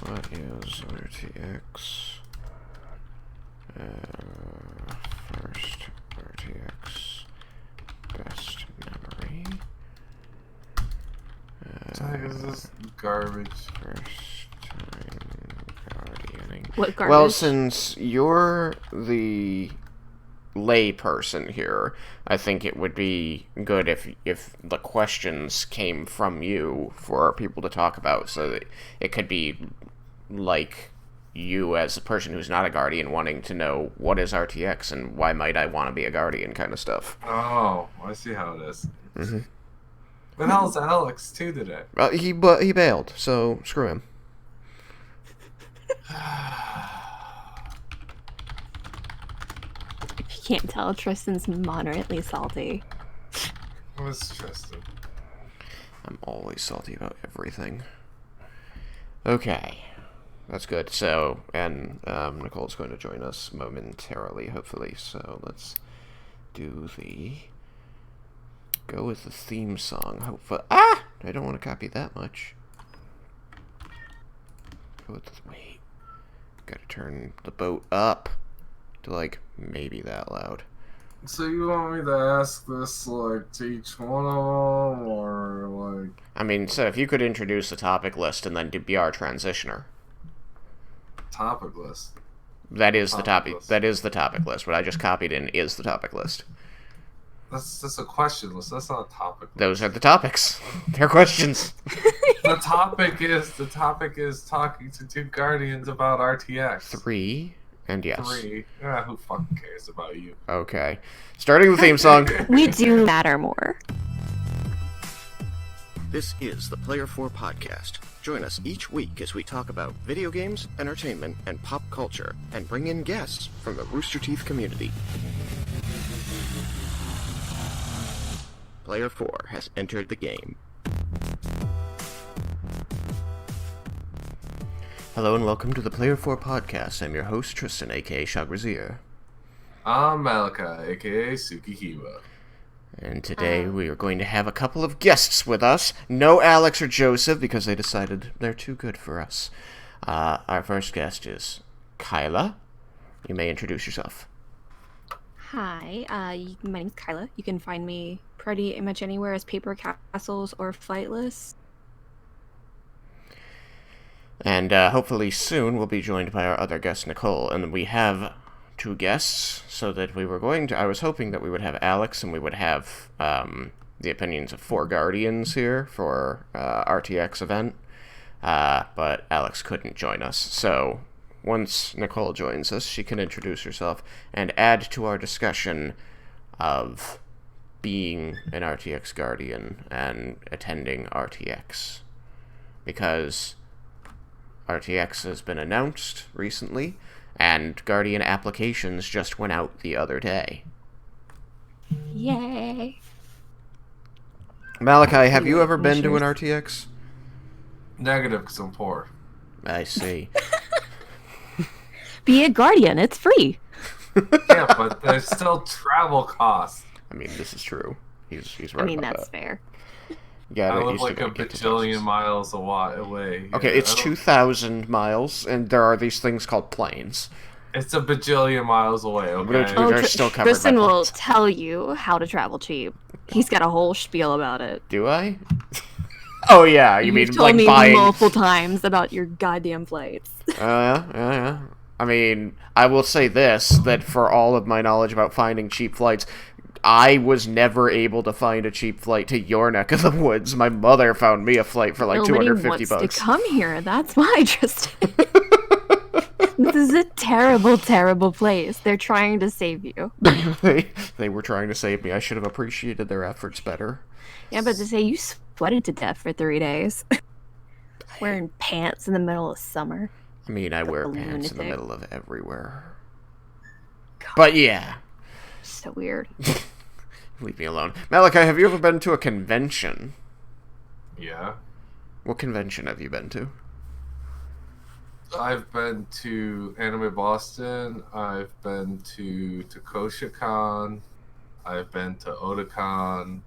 What is RTX? First RTX best memory. What the heck is this garbage? First time guardianing. What garbage? Well, since you're the lay person here, I think it would be good if the questions came from you for people to talk about, so that it could be like you as a person who's not a guardian wanting to know what is RTX and why might I want to be a guardian kind of stuff. Oh, I see how it is. Mm-hmm. But how's Alex too today? He bailed, so screw him. If you can't tell, Tristan's moderately salty. What's Tristan? I'm always salty about everything. Okay. That's good. So, and Nicole's going to join us momentarily, hopefully. So let's go with the theme song. Hopefully, I don't want to copy that much. Wait. Gotta turn the boat up to like maybe that loud. So you want me to ask this like to each one of them, or like? I mean, so if you could introduce the topic list and then be our transitioner. Topic list. That is the topic. List. That is the topic list. What I just copied in is the topic list. That's a question list. That's not a topic list. Those are the topics. They're questions. The topic is talking to two guardians about RTX. 3 and yes. 3. Yeah, who fucking cares about you? Okay. Starting the theme song. We do matter more. This is the Player 4 Podcast. Join us each week as we talk about video games, entertainment, and pop culture, and bring in guests from the Rooster Teeth community. Player 4 has entered the game. Hello and welcome to the Player 4 Podcast. I'm your host, Tristan, aka Shagrazier. I'm Malachi, aka Sukihiba. And today we are going to have a couple of guests with us. No Alex or Joseph, because they decided they're too good for us. Our first guest is Kyla. You may introduce yourself. Hi, my name's Kyla. You can find me pretty much anywhere as Paper Castles or Flightless. And hopefully soon we'll be joined by our other guest, Nicole. And we have 2 guests, so that I was hoping that we would have Alex and we would have the opinions of 4 guardians here for RTX event. But Alex couldn't join us. So once Nicole joins us, she can introduce herself and add to our discussion of being an RTX Guardian and attending RTX. Because RTX has been announced recently, and Guardian applications just went out the other day. Yay! Malachi, have you ever been to an RTX? Negative, because I'm poor. I see. Be a Guardian, it's free. Yeah, but there's still travel costs. I mean, this is true. He's right I mean, about that's that. fair. Yeah, I live like a bajillion miles away. Okay, it's 2,000 miles, and there are these things called planes. It's a bajillion miles away, okay? Oh, they're still covered by Tristan will planes. tell you how to travel cheap. He's got a whole spiel about it. Do I? Oh yeah, you mean You've like told me buying multiple times about your goddamn flights. Yeah. I mean, I will say this, that for all of my knowledge about finding cheap flights, I was never able to find a cheap flight to your neck of the woods. My mother found me a flight for like Nobody $250. wants to come here. That's why, Tristan. This is a terrible, terrible place. They're trying to save you. They were trying to save me. I should have appreciated their efforts better. Yeah, but to say you sweated to death for 3 days. Wearing pants in the middle of summer. I mean, I wear lunatic. pants in the middle of everywhere. But yeah. So weird. Leave me alone. Malachi, have you ever been to a convention? Yeah. What convention have you been to? I've been to Anime Boston. I've been to TakoshaCon. I've been to Otakon.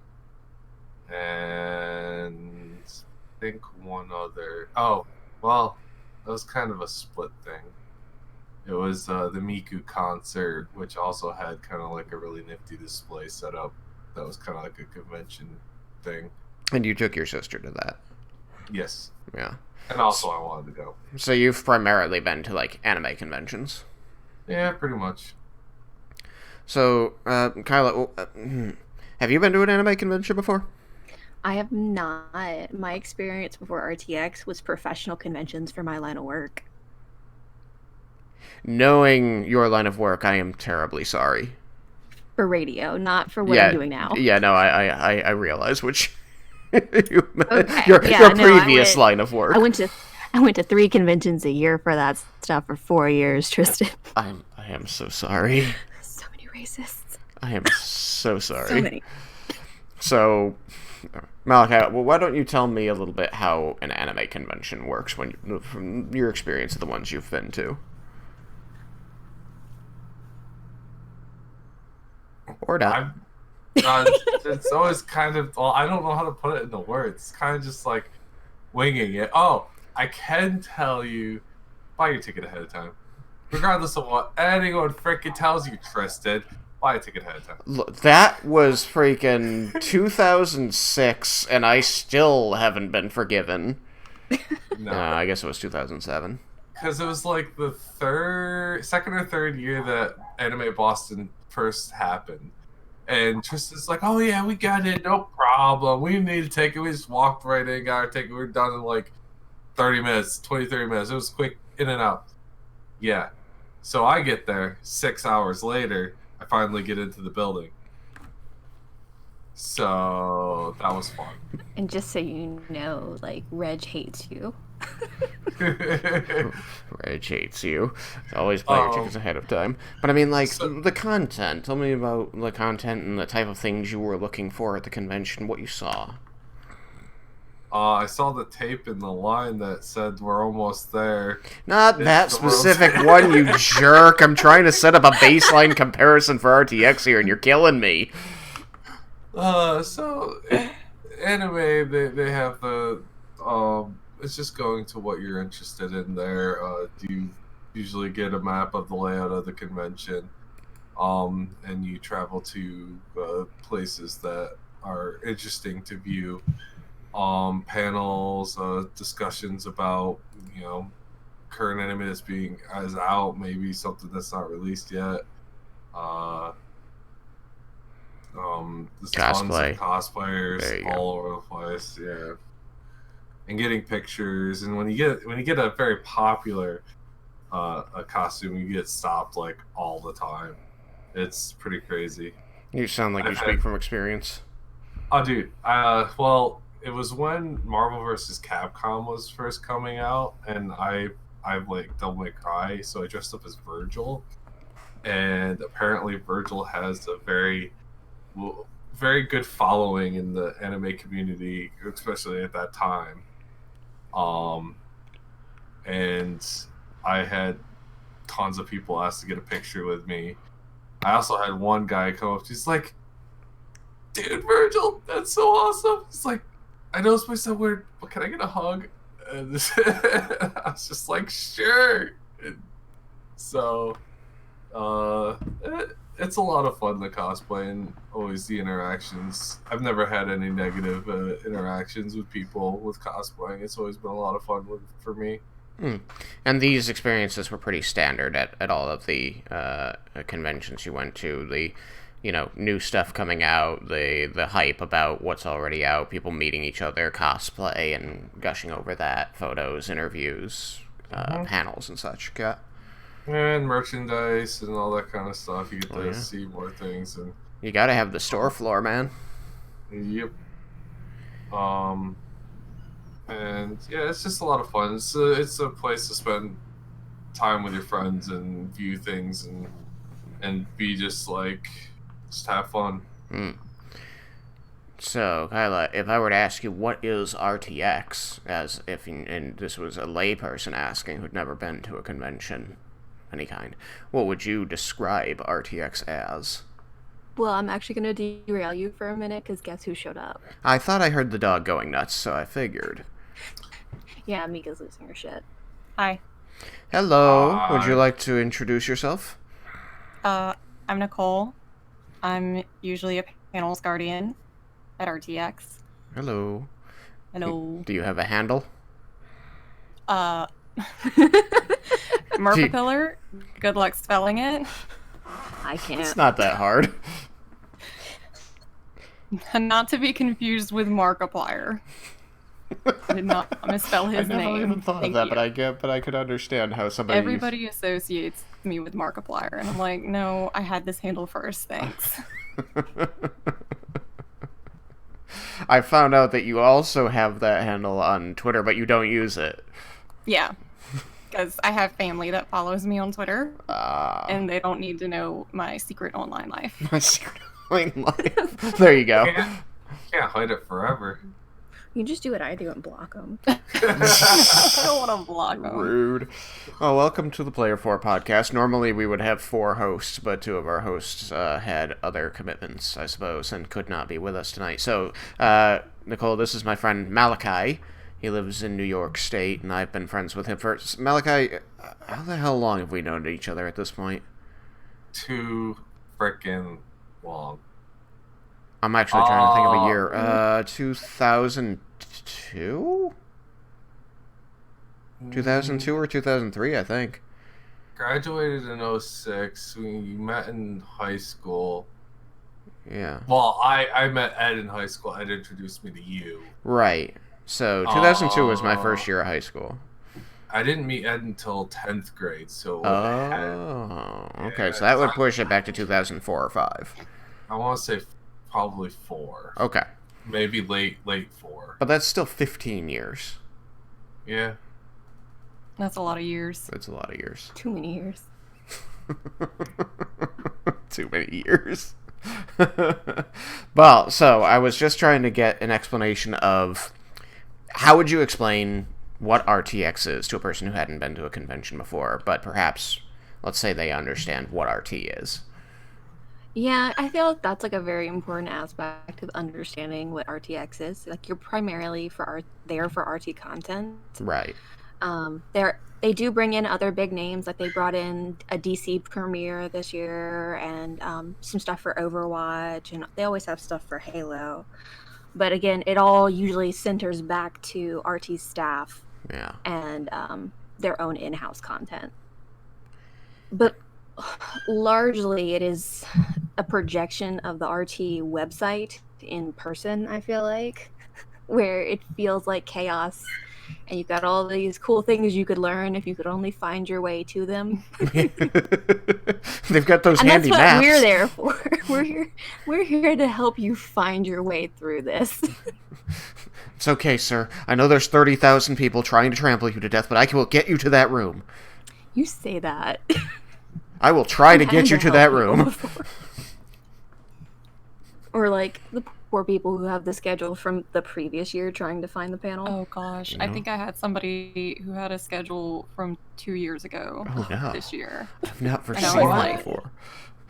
And I think one other. Oh, well, kind of a split thing. It was the Miku concert, which also had kind of like a really nifty display set up. That was kind of like a convention thing. And you took your sister to that. Yes. Yeah. And also I wanted to go. So you've primarily been to, like, anime conventions? Yeah, pretty much. So, Kyla, have you been to an anime convention before? I have not. My experience before RTX was professional conventions for my line of work. Knowing your line of work, I am terribly sorry. For radio, not for what I'm doing now. Yeah, no, I realize which your No, previous line of work. I went to 3 conventions a year for that stuff for 4 years, Tristan. I am so sorry. So many racists. I am so sorry. So many. So, Malachi, well, why don't you tell me a little bit how an anime convention works from your experience of the ones you've been to? Or not. It's always kind of, well, I don't know how to put it into words. It's kind of just like winging it. Oh, I can tell you, buy your ticket ahead of time. Regardless of what anyone freaking tells you, Tristan, buy a ticket ahead of time. Look, that was freaking 2006, and I still haven't been forgiven. No. I guess it was 2007. Because it was like the second or third year that Anime Boston first happened. And Tristan's like, oh yeah, we got it, no problem. We didn't need a ticket. We just walked right in, got our ticket. We were done in like 30 minutes. It was quick, in and out. Yeah. So I get there 6 hours later. I finally get into the building. So that was fun. And just so you know, like, Reg hates you. Reg hates you. Always buy your tickets ahead of time. But I mean, like, the content. Tell me about the content and the type of things you were looking for at the convention, what you saw. I saw the tape in the line that said we're almost there. Not that specific one, you jerk. I'm trying to set up a baseline comparison for RTX here, and you're killing me. So anime, they have the it's just going to what you're interested in there. Do you usually get a map of the layout of the convention, and you travel to places that are interesting to view. Panels, discussions about, you know, current anime that's as out, maybe something that's not released yet. There's tons of cosplayers all over the place, yeah. And getting pictures, and when you get a very popular a costume, you get stopped like all the time. It's pretty crazy. You sound like you speak from experience. Oh, dude. Well, it was when Marvel vs. Capcom was first coming out, and I like Devil May Cry, so I dressed up as Virgil. And apparently Virgil has a very good following in the anime community, especially at that time. And I had tons of people ask to get a picture with me. I also had one guy come up, he's like, dude, Virgil, that's so awesome. He's like, I know it's my so weird, but can I get a hug? And I was just like, sure. And so, it's a lot of fun, the cosplay, and always the interactions. I've never had any negative interactions with people with cosplaying. It's always been a lot of fun for me. And these experiences were pretty standard at all of the conventions you went to. The, you know, new stuff coming out, the hype about what's already out, people meeting each other, cosplay, and gushing over that, photos, interviews, panels, and such. Yeah. And merchandise and all that kind of stuff. You get to see more things, and you gotta have the store floor, man. Yep. And yeah, it's just a lot of fun. It's a place to spend time with your friends and view things and be just have fun. So, Kyla, if I were to ask you what is RTX, and this was a layperson asking who'd never been to a convention any kind, what would you describe RTX as? Well, I'm actually going to derail you for a minute, because guess who showed up? I thought I heard the dog going nuts, so I figured. Yeah, Mika's losing her shit. Hi. Hello. Would you Hi. like to introduce yourself? I'm Nicole. I'm usually a panels guardian at RTX. Hello. Hello. Do you have a handle? Merpapillar. Good luck spelling it. I can't. It's not that hard. Not to be confused with Markiplier. I did not misspell I his never name. even thought of Thank that, you. but I could understand how somebody. Everybody associates me with Markiplier, and I'm like, no, I had this handle first. Thanks. I found out that you also have that handle on Twitter, but you don't use it. Yeah, because I have family that follows me on Twitter, Ah. and they don't need to know my secret online life. My secret life. There you go. Can't hide it forever. You just do what I do and block them. I don't want to block them. Rude. Oh, welcome to the Player 4 podcast. Normally we would have 4 hosts, but 2 of our hosts had other commitments, I suppose, and could not be with us tonight. So, Nicole, this is my friend Malachi. He lives in New York State, and I've been friends with him for... Malachi, how the hell long have we known each other at this point? Too frickin' long. I'm actually trying to think of a year. 2002? 2002 or 2003, I think. Graduated in 06. We met in high school. Yeah. Well, I met Ed in high school. Ed introduced me to you. Right. So, 2002 was my first year of high school. I didn't meet Ed until 10th grade, so Okay, so that would push it back to 2004 or 5. I want to say probably 4. Okay. Maybe late 4. But that's still 15 years. Yeah. That's a lot of years. That's a lot of years. Too many years. Too many years. Well, so I was just trying to get an explanation of how would you explain what RTX is to a person who hadn't been to a convention before, but perhaps, let's say they understand what RT is. Yeah, I feel like that's like a very important aspect of understanding what RTX is. Like you're primarily there for RT content. Right. They do bring in other big names, like they brought in a DC premiere this year and some stuff for Overwatch, and they always have stuff for Halo. But again, it all usually centers back to RT's staff and their own in-house content. But largely, it is a projection of the RT website in person, I feel like, where it feels like chaos. And you've got all these cool things you could learn if you could only find your way to them. They've got those and handy that's what maps. we're there for. We're here to help you find your way through this. It's okay, sir. I know there's 30,000 people trying to trample you to death, but I will get you to that room. You say that. I will try to get you to that room. Or like the poor people who have the schedule from the previous year trying to find the panel. Oh gosh, I think I had somebody who had a schedule from 2 years ago this year. I've not I foreseen know, that like- before.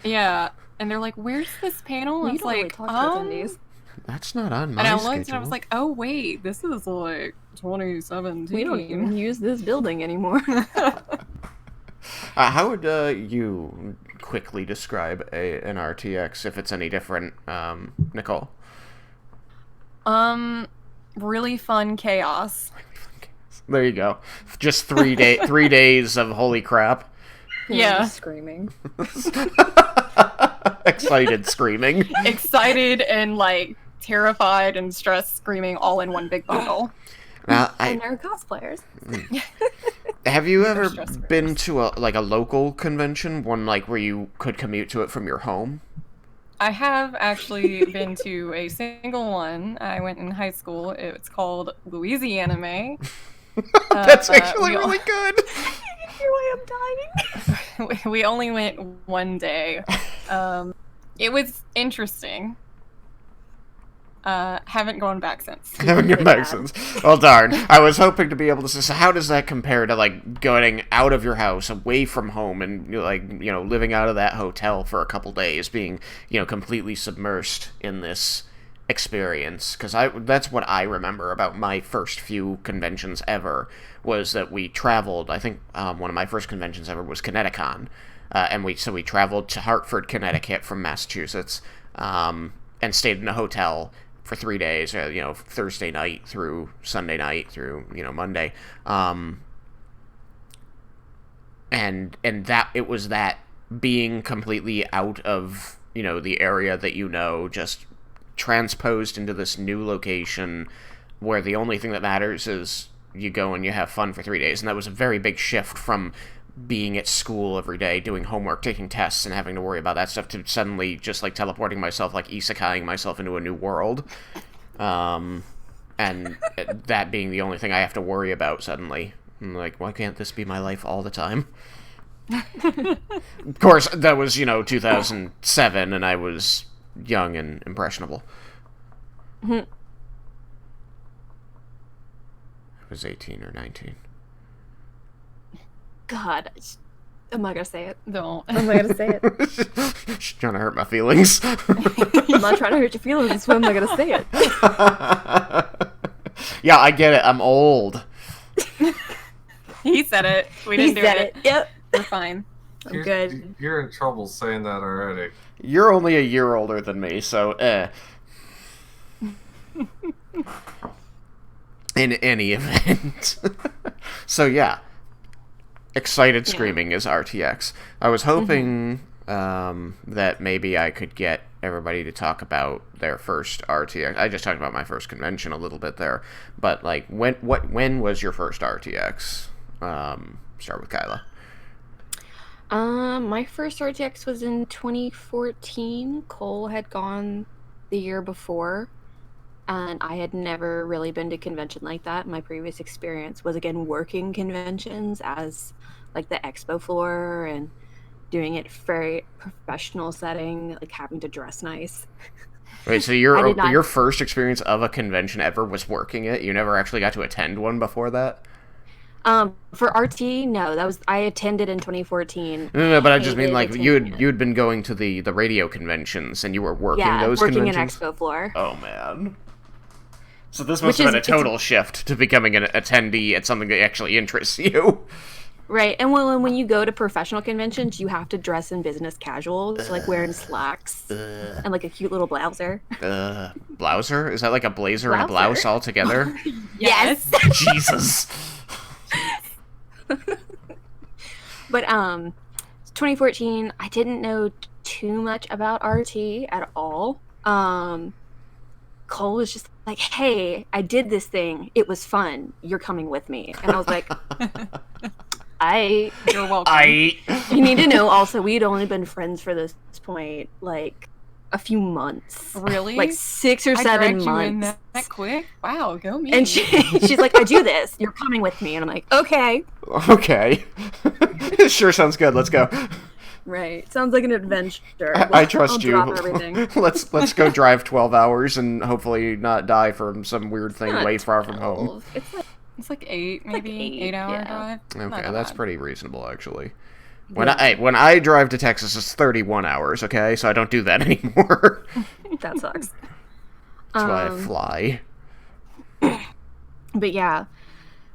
Yeah, and they're like, "Where's this panel?" We And it's don't really like, talk to attendees. That's not on my and I schedule. looked and I was like, "Oh wait, this is like 2017." We don't even use this building anymore. How would you quickly describe an RTX if it's any different, Nicole? Really fun chaos. There you go. Just 3 days of holy crap. Yeah. Screaming. Excited screaming. Excited and like terrified and stressed screaming all in one big bundle. Now, And they're cosplayers. have you ever stress been to a local convention, one like where you could commute to it from your home? I have actually been to a single one. I went in high school. It's called Louisiana May. That's actually really good. Hear why I'm dying. We only went one day. It was interesting. Haven't gone back since. Haven't gone back since. Well, darn. I was hoping to be able to say, so how does that compare to, like, going out of your house, away from home, and, living out of that hotel for a couple days, being, completely submersed in this experience, because that's what I remember about my first few conventions ever, was that we traveled. I think one of my first conventions ever was Connecticut, and we traveled to Hartford, Connecticut from Massachusetts, and stayed in a hotel for 3 days, Thursday night through Sunday night through, Monday. And that it was that being completely out of, the area that just transposed into this new location where the only thing that matters is you go and you have fun for 3 days. And that was a very big shift from being at school every day, doing homework, taking tests, and having to worry about that stuff, to suddenly just, like, teleporting myself, like, isekaiing myself into a new world. And that being the only thing I have to worry about suddenly. I'm like, why can't this be my life all the time? Of course, that was, 2007, and I was young and impressionable. I was 18 or 19. God, I'm not gonna say it. Don't. I'm not gonna say it. She's trying to hurt my feelings. I'm not trying to hurt your feelings, that's why I'm not gonna say it. Yeah, I get it. I'm old. He said it. We didn't do it. Yep. We're fine. I'm good. You're in trouble saying that already. You're only a year older than me, so In any event. So yeah. Excited screaming is RTX. I was hoping that maybe I could get everybody to talk about their first RTX. I just talked about my first convention a little bit there, but like when was your first RTX? Start with Kyla. My first RTX was in 2014. Cole had gone the year before, and I had never really been to a convention like that. My previous experience was, again, working conventions as, like, the expo floor and doing it very professional setting, like having to dress nice. Wait, so your first experience of a convention ever was working it? You never actually got to attend one before that? For RT, no, I attended in 2014. No, but I just mean, like, you'd been going to the radio conventions and you were working those working conventions? an expo floor. Oh, man. So this must have been a total shift to becoming an attendee at something that actually interests you. Right, and when you go to professional conventions, you have to dress in business casual, so, like, wearing slacks and, like, a cute little blouser. Blouser? Is that like a blazer and a blouse all together? Yes! Jesus! But 2014, I didn't know too much about RT at all. Cole was just like, hey, I did this thing. It was fun. You're coming with me. And I was like, You're welcome. You need to know also, we'd only been friends for this point, like, a few months. Really? Like 6 or 7 months. You in that quick? Wow, go me. And she's like, I do this. You're coming with me. And I'm like, okay. Okay. Sure sounds good. Let's go. Right. Sounds like an adventure. I trust I'll you. Drop everything. Let's go drive 12 hours and hopefully not die from some weird thing way far from home. It's like 8, maybe like 8-hour drive. Okay, that's pretty reasonable, actually. When I drive to Texas, it's 31 hours, okay? So I don't do that anymore. That sucks. That's why I fly. But yeah.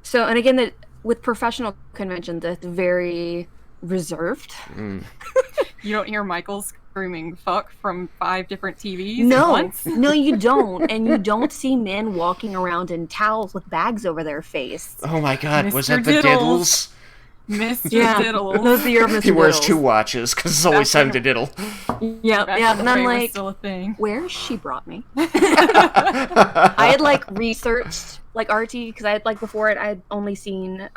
So, and again, with professional conventions, it's very reserved. You don't hear Michael screaming fuck from 5 different TVs at No, once? no, you don't. And you don't see men walking around in towels with bags over their face. Oh my god, was Mr. that the Diddles. Diddles? Mr. Diddles. That was the year of Mr. He wears Diddles. 2 watches, because it's always time to diddle. Yep, Back yeah. when And I'm Ray was like, still a thing. where she brought me? I had, like, researched, like, RT, because I had, like, before it, I had only seen,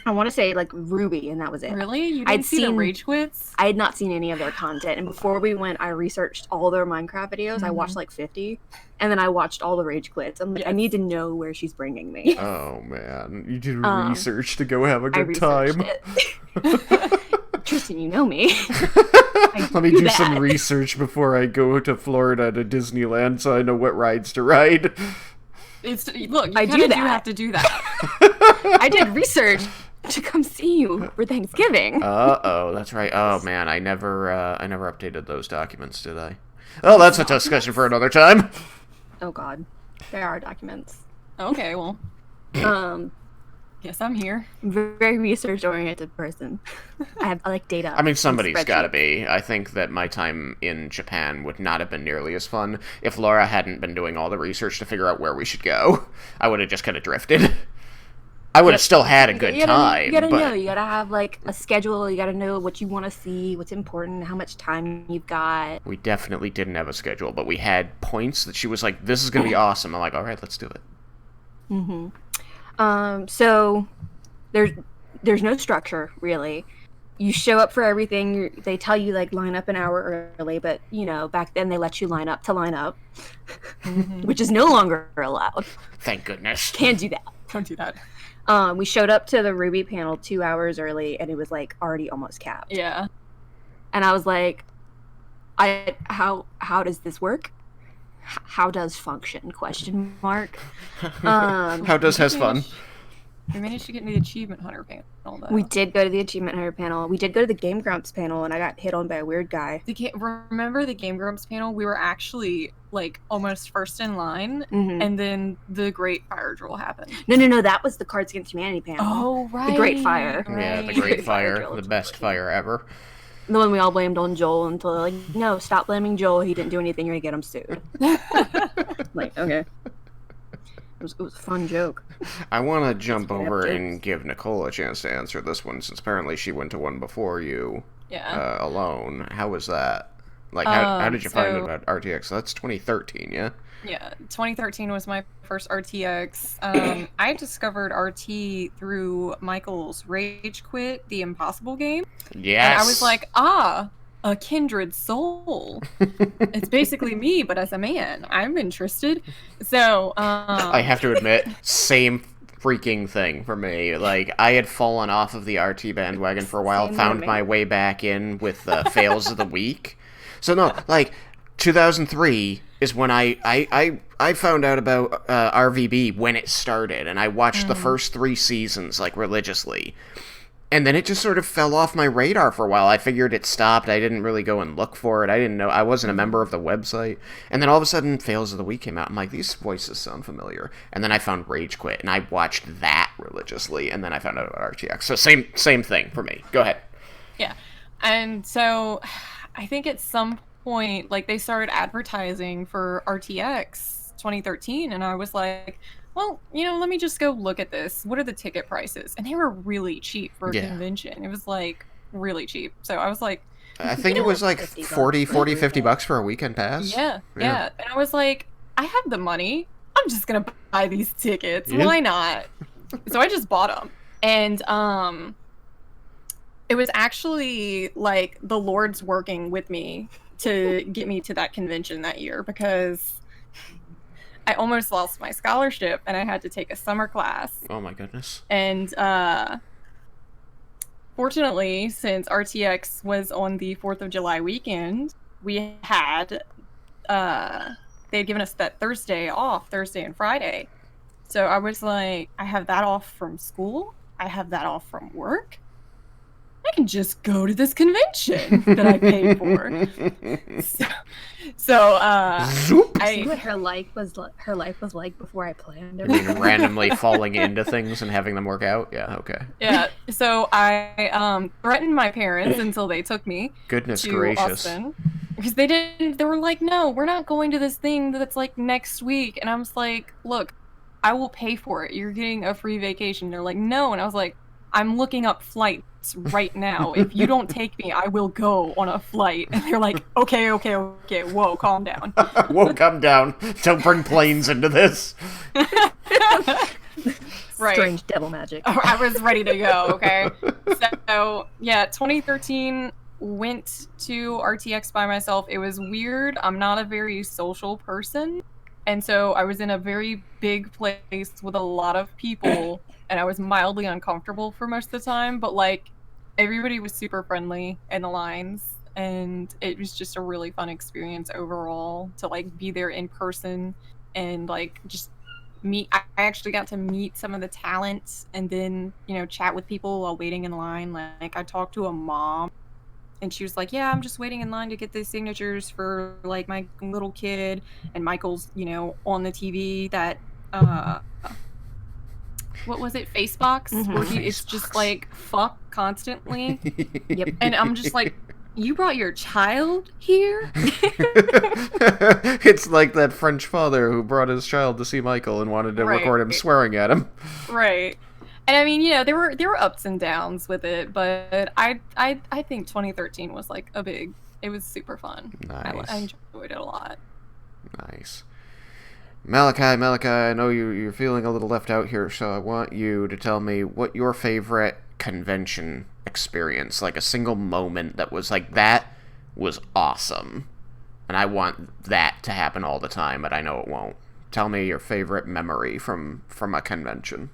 I want to say, like, Ruby, and that was it. Really? You didn't I'd see the seen- Rage Quits? I had not seen any of their content, and before we went, I researched all their Minecraft videos. I watched like 50, and then I watched all the Rage Quits. I'm like, I need to know where she's bringing me. Oh man, you did research to go have a I good researched time. it. Tristan, you know me. Let me do some research before I go to Florida to Disneyland, so I know what rides to ride. Look, you I kinda do that. have to do that. I did research to come see you for Thanksgiving. Oh, that's right. Oh man, I never updated those documents, did I? Oh, that's a discussion for another time. Oh God, there are documents. Okay, well, yes, I'm here. Very research oriented person. I have like data. I mean, and somebody's got to spreadsheets. be. I think that my time in Japan would not have been nearly as fun if Laura hadn't been doing all the research to figure out where we should go. I would have just kind of drifted. I would have still had a good time. You gotta but... know. You gotta have like a schedule. You gotta know what you want to see, what's important, how much time you've got. We definitely didn't have a schedule, but we had points that she was like, "This is gonna be awesome." I'm like, "All right, let's do it." So there's no structure really. You show up for everything. They tell you like line up an hour early, but you know back then they let you line up, which is no longer allowed. Thank goodness. Can't do that. Don't do that. We showed up to the Ruby panel 2 hours early, and it was like already almost capped. Yeah. And I was like, how does this work? How does function? Question mark. How does has fun? We managed to get into the Achievement Hunter panel, though. We did go to the Achievement Hunter panel. We did go to the Game Grumps panel, and I got hit on by a weird guy. Remember the Game Grumps panel? We were actually like almost first in line, Mm-hmm. and then the Great Fire Drill happened. No, that was the Cards Against Humanity panel. Oh, right. The Great Fire. Yeah, the Right. Great Fire Fire, drill. the best fire ever. The one we all blamed on Joel until they're like, no, stop blaming Joel. He didn't do anything. You're gonna get him sued. Like, okay. It was a fun joke. I want to jump That's over jokes. and give Nicole a chance to answer this one, since apparently she went to one before you Yeah. alone. How was that? Like, how did you find so- about RTX? So that's 2013, yeah? Yeah, 2013 was my first RTX. I discovered RT through Michael's Rage Quit, the Impossible game. Yes! And I was like, a kindred soul. It's basically me, but as a man. I'm interested. So, I have to admit, same freaking thing for me. Like, I had fallen off of the RT bandwagon for a while, Same found with my me. way back in with the fails of the week. So no, like, 2003 is when I found out about RVB when it started, and I watched the first 3 seasons, like, religiously. And then it just sort of fell off my radar for a while. I figured it stopped. I didn't really go and look for it. I didn't know. I wasn't a member of the website. And then all of a sudden, Fails of the Week came out. I'm like, these voices sound familiar. And then I found Rage Quit, and I watched that religiously. And then I found out about RTX. So same thing for me. Go ahead. yeah. And so I think at some point, like, they started advertising for RTX 2013, and I was like, well, let me just go look at this. What are the ticket prices? And they were really cheap for a Yeah. convention. It was like really cheap. So I was like, I think it was like 40, 50 bucks for a weekend pass. yeah. And I was like, I have the money. I'm just going to buy these tickets. Yeah. Why not? So I just bought them. And it was actually like the Lord's working with me to get me to that convention that year, because I almost lost my scholarship and I had to take a summer class. Oh my goodness. And fortunately, since RTX was on the 4th of July weekend, we had they had given us that Thursday off, Thursday and Friday. So I was like, I have that off from school. I have that off from work. I can just go to this convention that I paid for. So Zoop. See what her life was like before I planned I mean, everything. randomly falling into things and having them work out? Yeah, okay. Yeah, so I threatened my parents until they took me Goodness to gracious. Austin, because they were like, no, we're not going to this thing that's like next week. And I was like, look, I will pay for it. You're getting a free vacation. They're like, no. And I was like, I'm looking up flights right now. If you don't take me, I will go on a flight. And they're like, okay, whoa, calm down. Whoa, come down. Don't bring planes into this. Right. Strange devil magic. I was ready to go, okay? So, yeah, 2013, went to RTX by myself. It was weird. I'm not a very social person. And so I was in a very big place with a lot of people, and I was mildly uncomfortable for most of the time, but like everybody was super friendly in the lines, and it was just a really fun experience overall to like be there in person and like just meet. I actually got to meet some of the talents and then, chat with people while waiting in line. Like I talked to a mom and she was like, yeah, I'm just waiting in line to get the signatures for like my little kid. And Michael's, on the TV that what was it, Facebox, where it's just like fuck constantly. Yep. And I'm just like, you brought your child here? It's like that French father who brought his child to see Michael and wanted to record him swearing at him. Right. And I mean, there were ups and downs with it, but I think 2013 was like it was super fun. Nice. I enjoyed it a lot. Nice. Malachi, I know you're feeling a little left out here, so I want you to tell me what your favorite convention experience, like a single moment that was like, that was awesome. And I want that to happen all the time, but I know it won't. Tell me your favorite memory from a convention.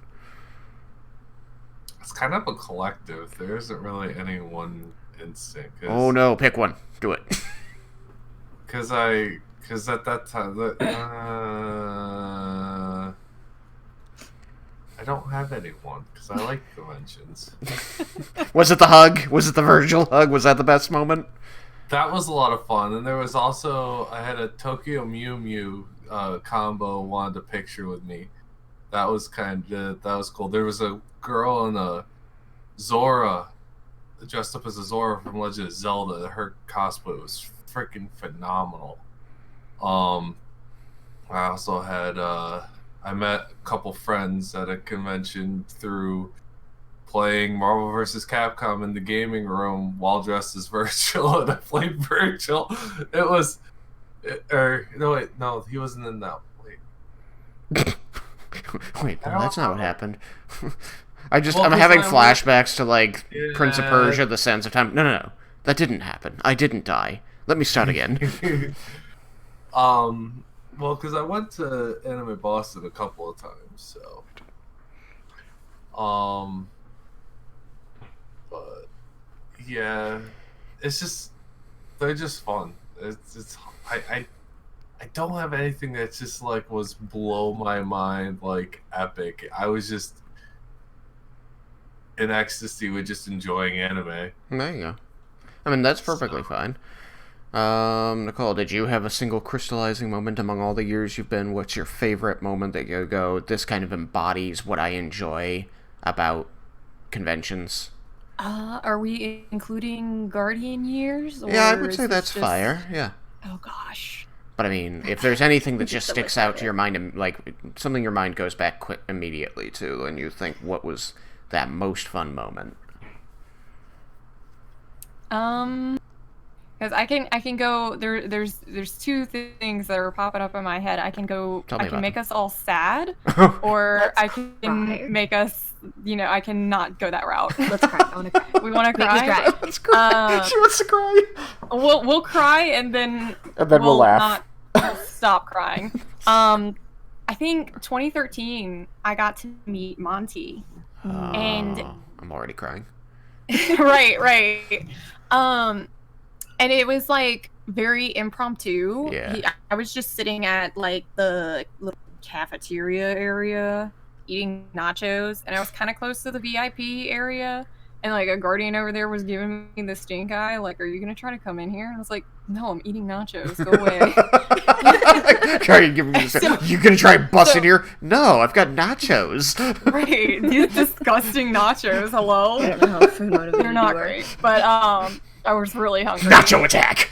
It's kind of a collective. There isn't really any one instinct. Oh no, pick one. Do it. Because at that time, I don't have anyone, because I like conventions. Was it the hug? Was it the Virgil hug? Was that the best moment? That was a lot of fun. And there was also, I had a Tokyo Mew Mew combo wanted a picture with me. That was cool. There was a girl in a Zora, dressed up as a Zora from Legend of Zelda. Her cosplay was freaking phenomenal. I also had I met a couple friends at a convention through playing Marvel vs. Capcom in the gaming room while dressed as Virgil, and I played Virgil. It was, no, he wasn't in that. Wait, no, that's not what happened. I'm having flashbacks to like Prince of Persia: The Sands of Time. No, that didn't happen. I didn't die. Let me start again. Well, because I went to Anime Boston a couple of times, so. But yeah, they're just fun. I don't have anything that just like was blow my mind like epic. I was just in ecstasy with just enjoying anime. There you go. I mean, that's perfectly fine. Nicole, did you have a single crystallizing moment among all the years you've been? What's your favorite moment that you go, this kind of embodies what I enjoy about conventions? Are we including Guardian years? Or yeah, I would say that's fire. Yeah. Oh gosh. But I mean, if there's anything that just sticks out to your mind, and like something your mind goes back quick immediately to, and you think, what was that most fun moment? Because I can go there's two things that are popping up in my head. I can make us all sad, or I can make us, I cannot go that route. Let's cry. I want to cry. We want to cry. Let's cry. She wants to cry. We'll cry and then we'll laugh. We'll stop crying. I think 2013 I got to meet Monty, and I'm already crying. right. And it was like very impromptu. Yeah. I was just sitting at like the little cafeteria area eating nachos, and I was kind of close to the VIP area, and like a guardian over there was giving me the stink eye, like, are you gonna try to come in here? And I was like, no, I'm eating nachos, go away. You gonna try busting here? No, I've got nachos. Right, these disgusting nachos, hello? I don't know how food motivated They're not great, but I was really hungry. Nacho attack!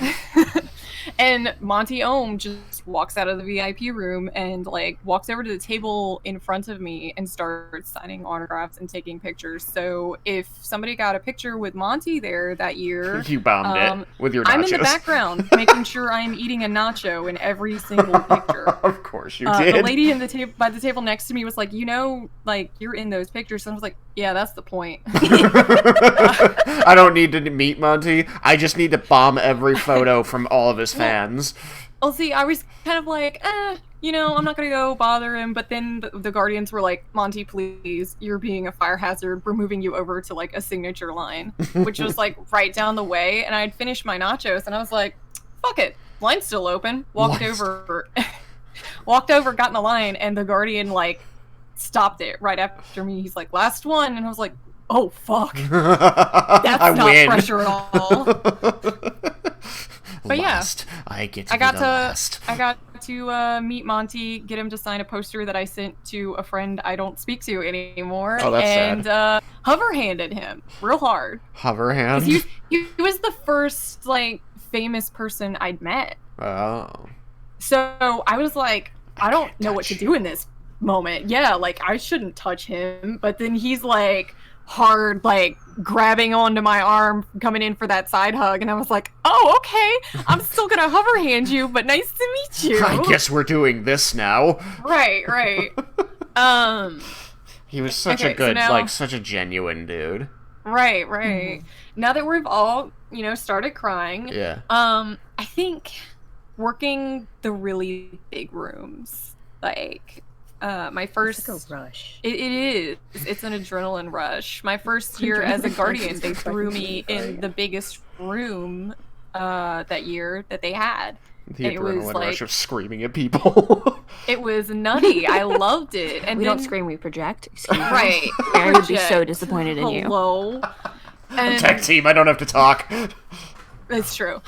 And Monty Ohm just walks out of the VIP room and like walks over to the table in front of me and starts signing autographs and taking pictures. So if somebody got a picture with Monty there that year, you bombed it with your nachos. I'm in the background making sure I'm eating a nacho in every single picture. Of course you did. The lady by the table next to me was like, like you're in those pictures. And I was like, yeah, that's the point. I don't need to meet Monty. I just need to bomb every photo from all of his fans. Well, see, I was kind of like, I'm not going to go bother him. But then the Guardians were like, Monty, please, you're being a fire hazard. We're moving you over to like a signature line, which was like right down the way. And I'd finished my nachos and I was like, fuck it. Line's still open. Walked over, got in the line, and the Guardian like stopped it right after me. He's like, last one. And I was like, oh fuck, That's that's not pressure at all. But last. Yeah, I get to I got be to the last. I got to meet Monty, get him to sign a poster that I sent to a friend I don't speak to anymore, Oh, that's and sad. hover handed him real hard. Hover hand. He was the first like famous person I'd met. Oh. So I was like, I don't know what to do in this moment. Yeah, like I shouldn't touch him, but then he's like hard, like grabbing onto my arm, coming in for that side hug, and I was like, oh, okay, I'm still gonna hover hand you, but nice to meet you. I guess we're doing this now. Right. He was such a good, like, such a genuine dude. Right. Now that we've all, started crying, yeah. I think working the really big rooms, like, my first... It's like a rush. It is. It's an adrenaline rush. My first year as a Guardian, they threw me in the biggest room that year that they had. The and adrenaline it was rush of screaming at people. It was nutty. I loved it. And we then, don't scream, we project. Excuse me. Right. Mary would be so disappointed in you. Hello. And Tech team, I don't have to talk. it's true.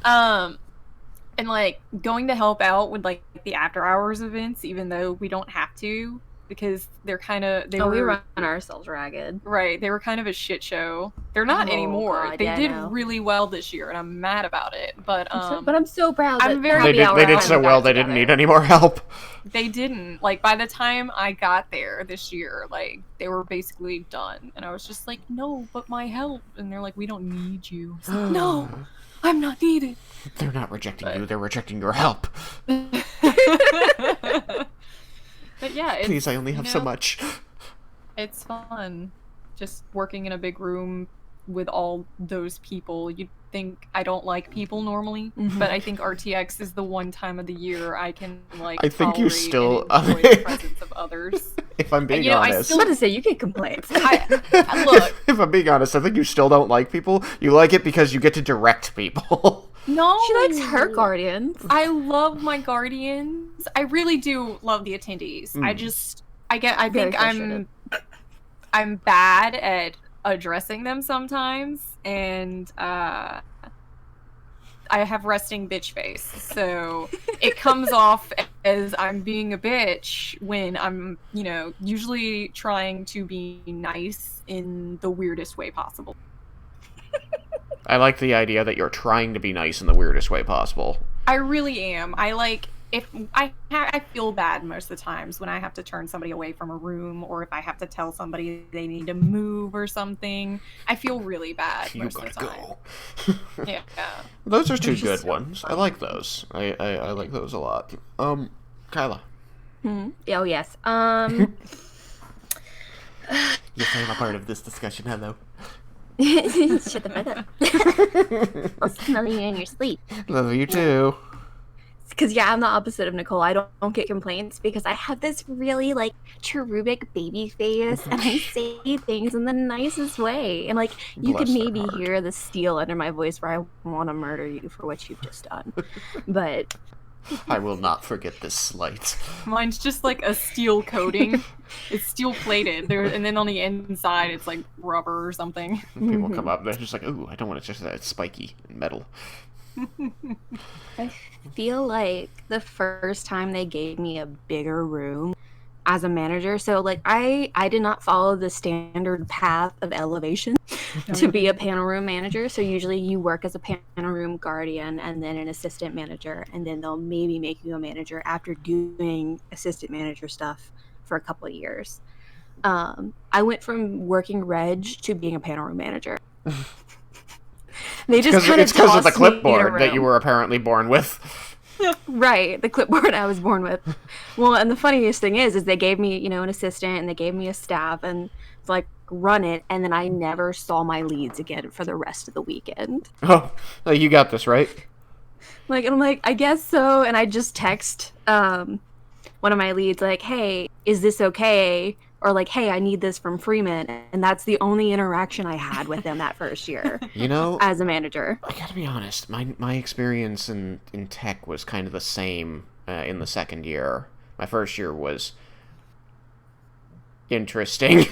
And like going to help out with like the after hours events, even though we don't have to, because they're kind of we run ourselves ragged. Right, they were kind of a shit show. They're not anymore. God, they did really well this year, and I'm mad about it. But I'm so proud. I'm very. They did so well. They didn't need any more help. They didn't. Like by the time I got there this year, like they were basically done, and I was just like, no, but my help, and they're like, we don't need you. Like, no, I'm not needed. They're not rejecting you. They're rejecting your help. But yeah, please, I only have so much. It's fun, just working in a big room with all those people. You'd think I don't like people normally, but I think RTX is the one time of the year I can like. I think you still enjoy the presence of others. If I'm being I honest, was about to say you get complaints. Look, if I'm being honest, I think you still don't like people. You like it because you get to direct people. No, she likes her Guardians. I love my Guardians. I really do love the attendees. I think I'm bad at addressing them sometimes, and I have resting bitch face, so it comes off as I'm being a bitch when I'm, usually trying to be nice in the weirdest way possible. I like the idea that you're trying to be nice in the weirdest way possible. I really am. If I feel bad most of the times when I have to turn somebody away from a room, or if I have to tell somebody they need to move or something. I feel really bad most of the time. Go. Yeah. Those are two good ones. I like those. I like those a lot. Kyla. Oh yes. You're saying a part of this discussion. Hello. Shut the fuck up. I'll smell you in your sleep. Love you too. Because I'm the opposite of Nicole. I don't get complaints because I have this really like cherubic baby face, and I say things in the nicest way. And like you could maybe hear the steel under my voice where I want to murder you for what you've just done. But I will not forget this slight. Mine's just like a steel coating. It's steel plated there, and then on the inside it's like rubber or something. People come up, they're just like, ooh, I don't want it just that spiky and metal. I feel like the first time they gave me a bigger room as a manager, so like I did not follow the standard path of elevation to be a panel room manager. So usually you work as a panel room guardian and then an assistant manager, and then they'll maybe make you a manager after doing assistant manager stuff for a couple of years. I went from working reg to being a panel room manager. They just it's because of the clipboard that you were apparently born with. Right, the clipboard I was born with. Well, and the funniest thing is they gave me, an assistant, and they gave me a staff, and it's like, run it, and then I never saw my leads again for the rest of the weekend. Oh, you got this, right? Like, and I'm like, I guess so, and I just text one of my leads, like, hey, is this okay? Or like, hey, I need this from Freeman. And that's the only interaction I had with them that first year. As a manager. I gotta be honest, my experience in tech was kind of the same in the second year. My first year was interesting.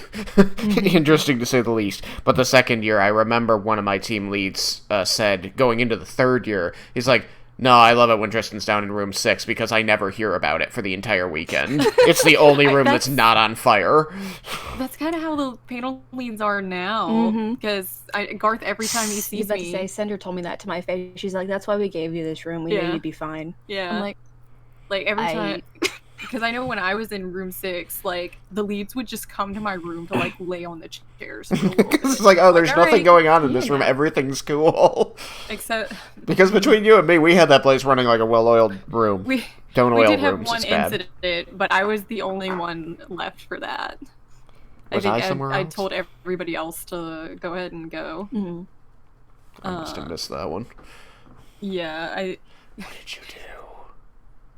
Interesting to say the least. But the second year, I remember one of my team leads said, going into the third year, he's like, no, I love it when Tristan's down in room 6 because I never hear about it for the entire weekend. It's the only room that's not on fire. That's kind of how the panel leads are now. Because Garth, every time he sees me... to say, Cinder told me that to my face. She's like, that's why we gave you this room. We knew you'd be fine. Yeah. I'm like every time... Because I know when I was in room 6, like, the leads would just come to my room to, like, lay on the chairs for a little bit. It's like, oh, there's nothing going on in this room. Everything's cool. Except... Because between you and me, we had that place running like a well-oiled room. Don't oil rooms, it's bad. We did have one incident, but I was the only one left for that. Was I somewhere else? I told everybody else to go ahead and go. I must have missed that one. Yeah, What did you do?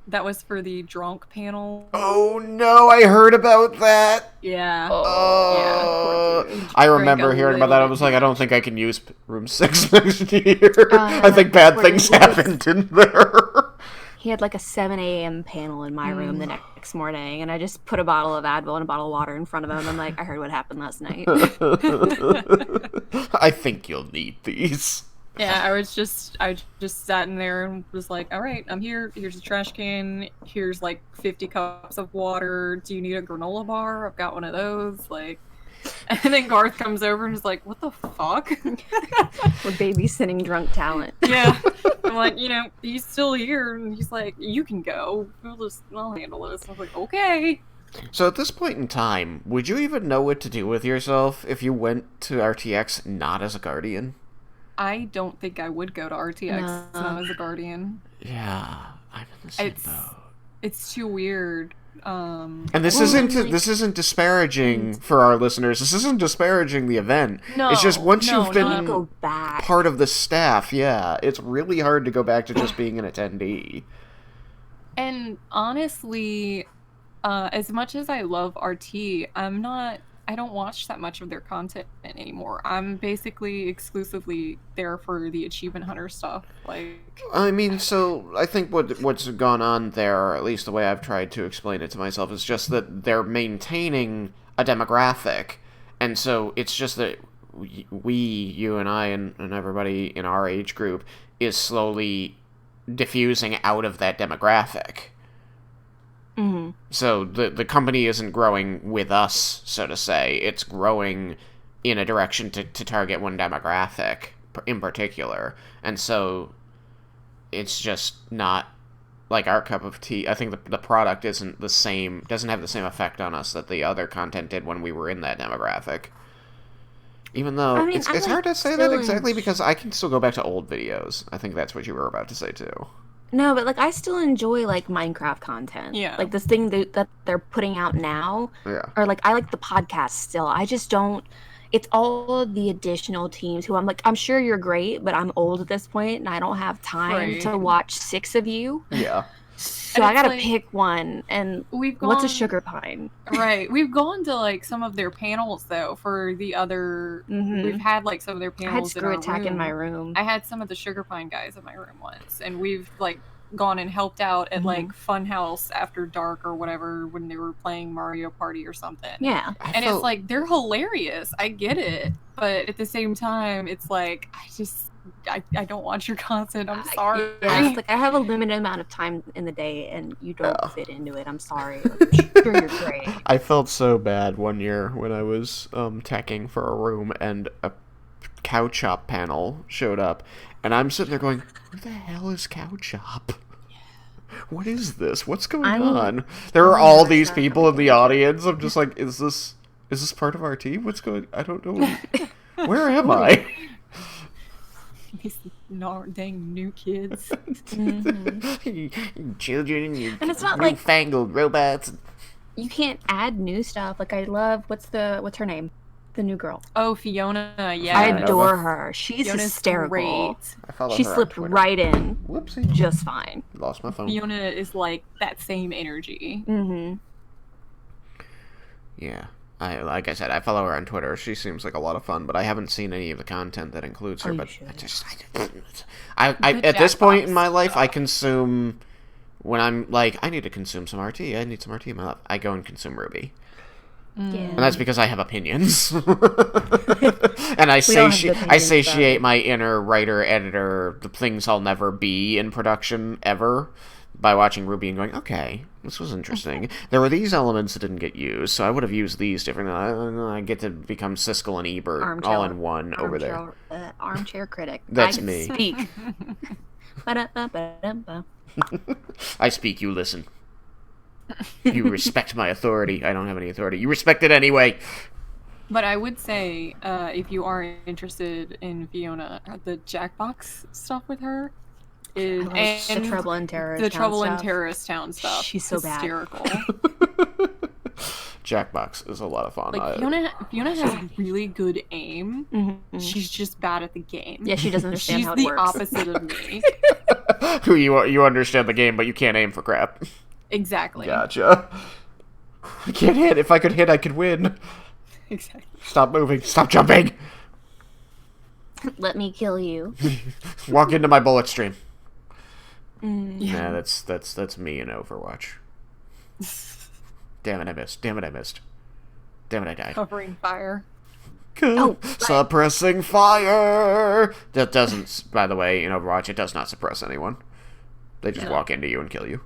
That was for the drunk panel. Oh no, I heard about that. Yeah. Yeah. I remember hearing about that. I was like, I don't think I can use room 6 next year. I think bad things happened in there. He had like a 7 a.m. panel in my room the next morning, and I just put a bottle of Advil and a bottle of water in front of him. I'm like, I heard what happened last night. I think you'll need these. Yeah, I just sat in there and was like, all right, I'm here. Here's a trash can. Here's like 50 cups of water. Do you need a granola bar? I've got one of those. Like, and then Garth comes over and is like, what the fuck? We're babysitting drunk talent. Yeah. I'm like, he's still here. And he's like, you can go. I'll handle this. I was like, okay. So at this point in time, would you even know what to do with yourself if you went to RTX not as a Guardian? I don't think I would go to RTX not as a Guardian. Yeah, I'm in the same boat. It's too weird. And this isn't disparaging for our listeners. This isn't disparaging the event. No, it's just once you've been go back. part of the staff, it's really hard to go back to just being an attendee. And honestly, as much as I love RT, I don't watch that much of their content anymore. I'm basically exclusively there for the achievement hunter stuff. I mean, so I think what's gone on there, or at least the way I've tried to explain it to myself, is just that they're maintaining a demographic, and so it's just that you and I, and everybody in our age group is slowly diffusing out of that demographic. Mm-hmm. So the company isn't growing with us, so to say. It's growing in a direction to target one demographic in particular. And so it's just not like our cup of tea. I think the product doesn't have the same effect on us that the other content did when we were in that demographic. Even though it's hard to say that exactly because I can still go back to old videos. I think that's what you were about to say too. No, but I still enjoy Minecraft content. Yeah. This thing that they're putting out now. Yeah. Or I like the podcast still. I just don't. It's all the additional teams who I'm sure you're great, but I'm old at this point and I don't have time to watch 6 of you. Yeah. So I gotta pick one. And what's a sugar pine? Right. We've gone to some of their panels though for the other. Mm-hmm. We've had some of their panels. I had Screw Attack in my room. I had some of the sugar pine guys in my room once, and we've gone and helped out at Funhouse After Dark or whatever when they were playing Mario Party or something. Yeah. And it's they're hilarious. I get it, but at the same time, it's I don't watch your content. I'm sorry. Yeah, it's I have a limited amount of time in the day, and you don't fit into it. I'm sorry. I'm sure you're great. I felt so bad one year when I was teching for a room, and a Cow Chop panel showed up, and I'm sitting there going, "Who the hell is Cow Chop? What is this? What's going on?" There are all these people in the audience. I'm just like, "Is this part of our team? What's going? I don't know. Where am I?" These dang new kids. Children, you and it's not newfangled robots. You can't add new stuff. I love what's her name? The new girl. Oh, Fiona. Yeah, I adore her. She's Fiona's hysterical. Great. She slipped right in. Whoopsie. Just fine. Lost my phone. Fiona is that same energy. Mm-hmm. Yeah. Like I said, I follow her on Twitter. She seems like a lot of fun, but I haven't seen any of the content that includes her. But I at this point in my life, I consume when I'm I need to consume some RT. I need some RT in my life. I go and consume Ruby. And that's because I have opinions. And I We all have good opinions, satiate my inner writer, editor, the things I'll never be in production ever, by watching Ruby and going, okay, this was interesting. There were these elements that didn't get used, so I would have used these differently. I get to become Siskel and Ebert all in one over there. Armchair critic. That's I me. Speak. Ba-da-ba-ba-da-ba. I speak, you listen. You respect my authority. I don't have any authority. You respect it anyway. But I would say, if you are interested in Fiona, the Jackbox stuff with her is The Trouble in Terrorist the Town Trouble in stuff. Terrorist Town stuff. She's so bad. hysterical. Jackbox is a lot of fun. Like Fiona has really good aim. Mhm. She's just bad at the game. Yeah, she doesn't understand She's how it the works. opposite of me. Who you understand the game, but you can't aim for crap. Exactly. Gotcha. I can't hit. If I could hit, I could win. Exactly. Stop moving. Stop jumping. Let me kill you. Walk into my bullet stream. Yeah. Yeah, that's me in Overwatch. Damn it, I missed. Damn it, I missed. Damn it, I died. Covering fire. Oh, Suppressing fire! That doesn't, by the way, in Overwatch, it does not suppress anyone. They just walk into you and kill you.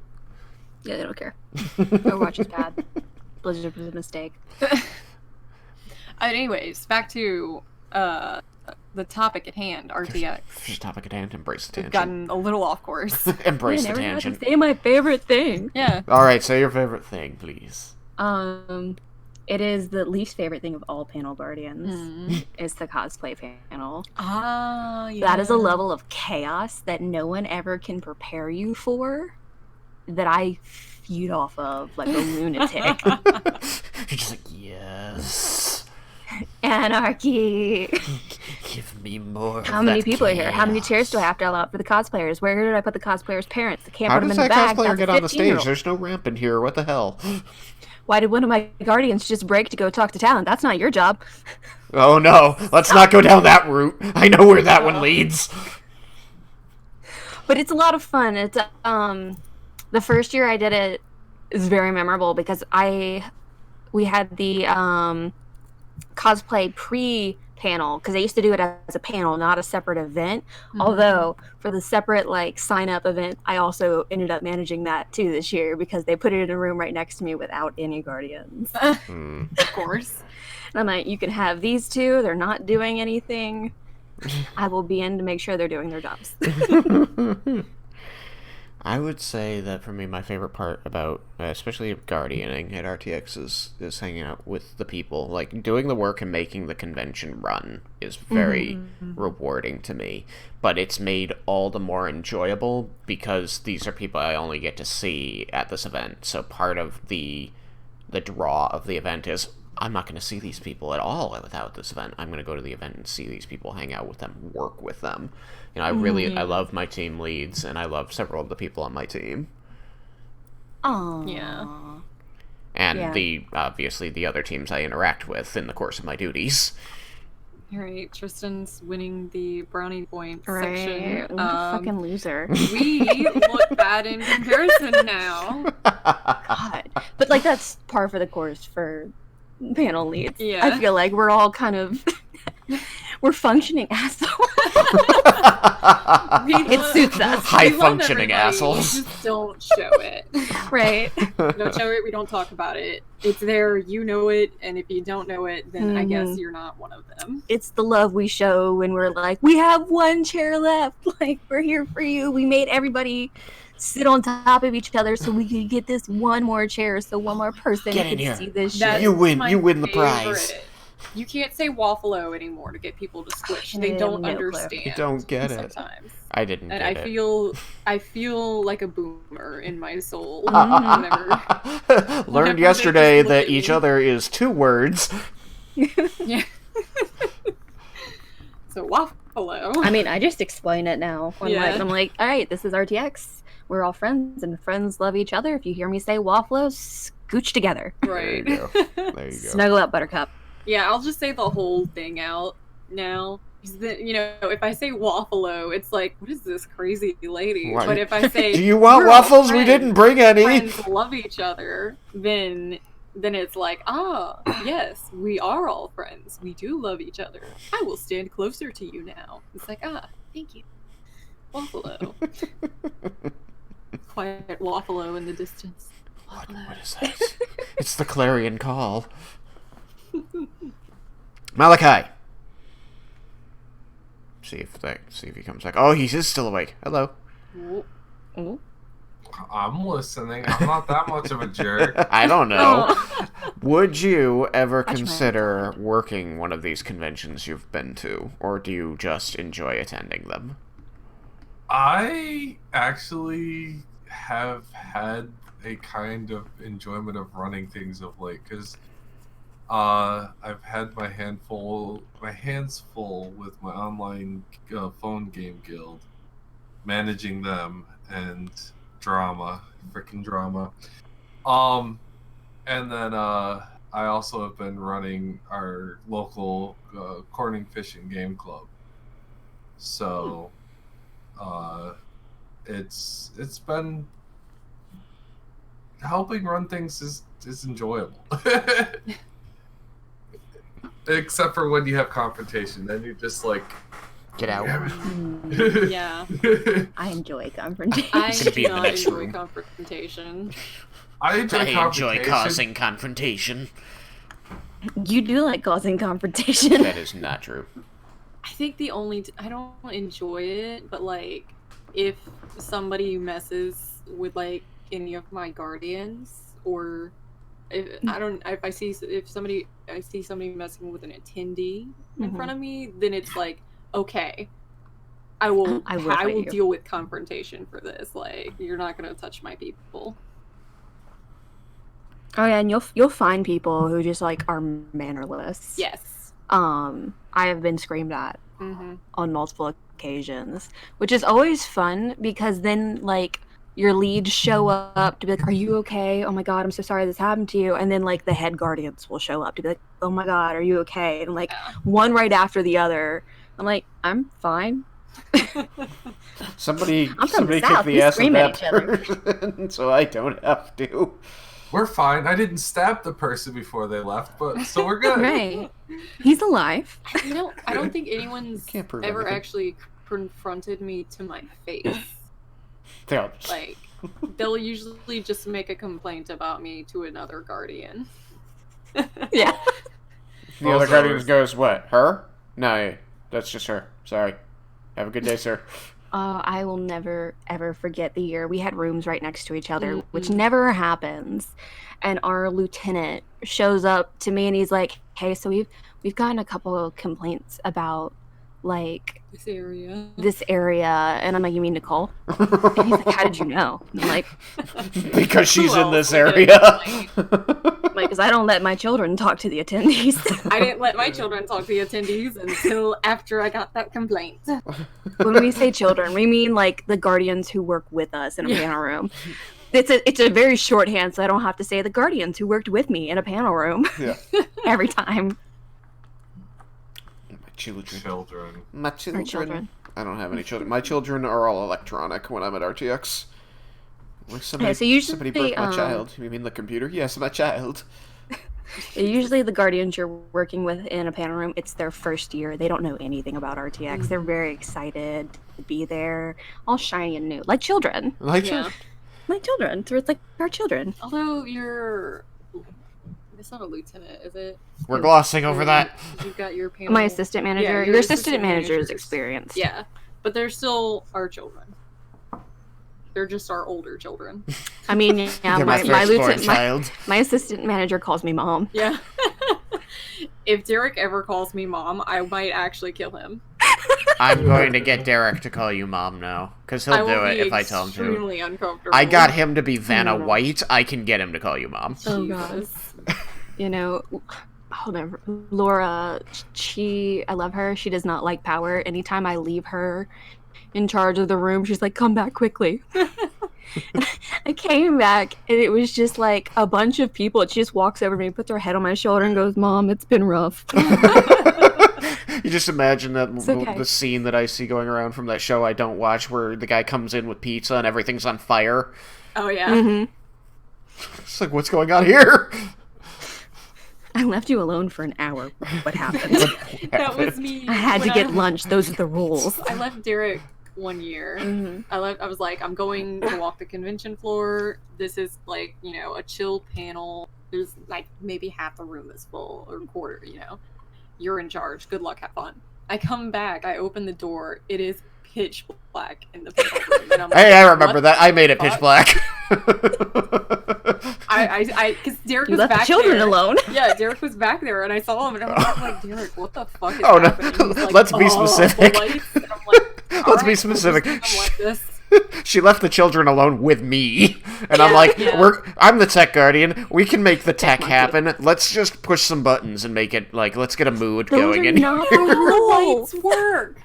Yeah, they don't care. Overwatch is bad. Blizzard was a mistake. Anyways, back to the topic at hand, RTX. Just topic at hand, embrace the We've tangent. gotten a little off course. Embrace the I never got to tangent. say my favorite thing. Yeah. Alright, say your favorite thing, please. It is the least favorite thing of all panel guardians. Mm. Is the cosplay panel. Ah, yeah. That is a level of chaos that no one ever can prepare you for. That I feed off of like a lunatic. You're just like, yes. Anarchy. Give me more. How of many that people are here? How many chaos. chairs do I have to allot for the cosplayers? Where did I put the cosplayers' parents? I can't How put them does in the that bag. cosplayer That's get a on the stage? 15-year-old. There's no ramp in here. What the hell? Why did one of my guardians just break to go talk to talent? That's not your job. Oh no, let's not go down that route. I know where that one leads. But it's a lot of fun. It's the first year I did it is very memorable because we had the cosplay pre-panel because I used to do it as a panel, not a separate event. Mhm. Although for the separate like sign-up event, I also ended up managing that too this year because they put it in a room right next to me without any guardians. Hmm. Of course. And I'm like, you can have these two. They're not doing anything. I will be in to make sure they're doing their jobs. I would say that for me, my favorite part about, especially guardianing at RTX, is hanging out with the people. Like, doing the work and making the convention run is very rewarding to me. But it's made all the more enjoyable because these are people I only get to see at this event. So part of the draw of the event is, I'm not going to see these people at all without this event. I'm going to go to the event and see these people, hang out with them, work with them. You know, I love my team leads, and I love several of the people on my team. Oh. Yeah. And Yeah. obviously the other teams I interact with in the course of my duties. Alright, Tristan's winning the brownie points Right. section. What a fucking loser. We look bad in comparison now. God. But like that's par for the course for panel leads. Yeah. I feel like we're all kind of we're functioning assholes. It suits us. High We love functioning everybody, assholes. We just don't show it. Right. We don't show it, we don't talk about it. It's there, you know it, and if you don't know it, then I guess you're not one of them. It's the love we show when we're like, we have one chair left. Like, we're here for you. We made everybody sit on top of each other so we could get this one more chair so one more person Get in could here. see this That's shit. You win. my You win the prize. favorite. You can't say waffalo anymore to get people to squish. I They have don't no clue. understand. You don't get it. sometimes. I didn't And get I feel like a boomer in my soul. Mhm. Whenever. Learned Whenever they yesterday just look that at each me. other is 2 words. Yeah. So waffalo. I mean, I just explain it now. Yeah. I'm like, all right, this is RTX. We're all friends, and friends love each other. If you hear me say waffalo, scooch together. Right. There you go. There you go. Snuggle up, Buttercup. Yeah, I'll just say the whole thing out now. 'Cause you know, if I say waffalo, it's like, what is this crazy lady? Why- But if I say, Do you want we're all waffles? We friends, didn't bring any. friends love each other, then then it's like, yes, we are all friends. We do love each other. I will stand closer to you now. It's like, thank you. Waffalo. Quiet Waffalo in the distance. What is that? It's the clarion call. Malachi. See if he comes back. Oh, he is still awake. Hello. Oh. I'm listening. I'm not that much of a jerk. I don't know. Oh. Would you ever consider working one of these conventions you've been to, or do you just enjoy attending them? I actually have had a kind of enjoyment of running things of late, because I've had my hands full with my online phone game guild, managing them, and freaking drama. And then I also have been running our local Corning Fishing Game Club. So it's been helping run things is enjoyable. Except for when you have confrontation, then you're just like, get out. Yeah. I enjoy confrontation. I gonna be do in the not next enjoy room. confrontation. I enjoy causing confrontation. You do like causing confrontation. That is not true. I think the only I don't enjoy it, but like if somebody messes with like any of my guardians, or if I see somebody messing with an attendee in front of me, then it's like, okay, I will deal with confrontation for this. Like, you're not gonna touch my people. Oh yeah, and you'll find people who just like are mannerless. Yes. I have been screamed at Mm-hmm. on multiple occasions, which is always fun because then like your leads show up to be like, "Are you okay? Oh my god, I'm so sorry this happened to you." And then like the head guardians will show up to be like, "Oh my god, are you okay?" And like one right after the other. I'm like, "I'm fine." Somebody I'm from the kick South. the We ass of scream at that each other. person, so I don't have to. We're fine. I didn't stab the person before they left, but so we're good. Right. He's alive. I don't think anyone's Can't prove ever anything. actually confronted me to my face. They'll Like, they'll usually just make a complaint about me to another guardian. Yeah. the other guardian goes, "What? Her? No, that's just her. Sorry. Have a good day, sir." I will never, ever forget the year we had rooms right next to each other, which Mhm. never happens. And our lieutenant shows up to me and he's like, "Hey, so we've gotten a couple of complaints about like This area. and I'm like, "You mean Nicole?" And he's like, "How did you know?" And I'm like, Because she's Who in this else would area. "Because I don't let my children talk to the attendees." I didn't let my children talk to the attendees until after I got that complaint. When we say children, we mean like the guardians who work with us in a panel room. It's a very shorthand, so I don't have to say the guardians who worked with me in a panel room Yeah. every time. My children. Children. Our children. I don't have any children. My children are all electronic when I'm at RTX. Like somebody, so usually, somebody broke my child. You mean the computer? Yes, my child. Usually the guardians you're working with in a panel room, it's their first year. They don't know anything about RTX. They're very excited to be there, all shiny and new, like children. Like Yeah. Like children. So it's like our children. Although it's not a lieutenant, is it? We're glossing over that. You've got your panel. My assistant manager. Yeah, your assistant manager is managers. experienced. Yeah, but they're still our children. They're just our older children. I mean, yeah, They're my firstborn lieutenant, child. my assistant manager calls me mom. Yeah. If Derek ever calls me mom, I might actually kill him. I'm going to get Derek to call you mom now, because he'll I will do it be if I tell him to. extremely uncomfortable. I got him to be Vanna No. White. I can get him to call you mom. Oh, God. Jesus. You know, hold on. Laura, I love her. She does not like power. Anytime I leave her in charge of the room, she's like, "Come back quickly." I came back and it was just like a bunch of people. She just walks over to me, puts her head on my shoulder and goes, "Mom, it's been rough." You just imagine that okay. the scene that I see going around from that show I don't watch, where the guy comes in with pizza and everything's on fire. Oh yeah. Mhm. It's like, what's going on here? I left you alone for an hour. What happened? That was me. I had to when get lunch. Those are the rules. I left Derek one year. Mm-hmm. I was like, I'm going to walk the convention floor. This is like, a chill panel. There's like maybe half the room is full or quarter, You're in charge. Good luck, have fun. I come back, I open the door. It is pitch black in the panel room. And I'm like, Hey, I remember that. I made it pitch black. Because Derek You was left back the children there. alone. Yeah, Derek was back there, and I saw him, and I was like, Derek, what the fuck is Oh, no. happening? And he's like, Let's be the specific. lights. And I'm like, Let's be "Alright, specific. we'll just leave them like this." She left the children alone with me, and I'm like, Yeah. I'm the tech guardian. We can make the tech monkey. happen. Let's just push some buttons and make it like, let's get a mood Those going are in not here. the The rules. lights work.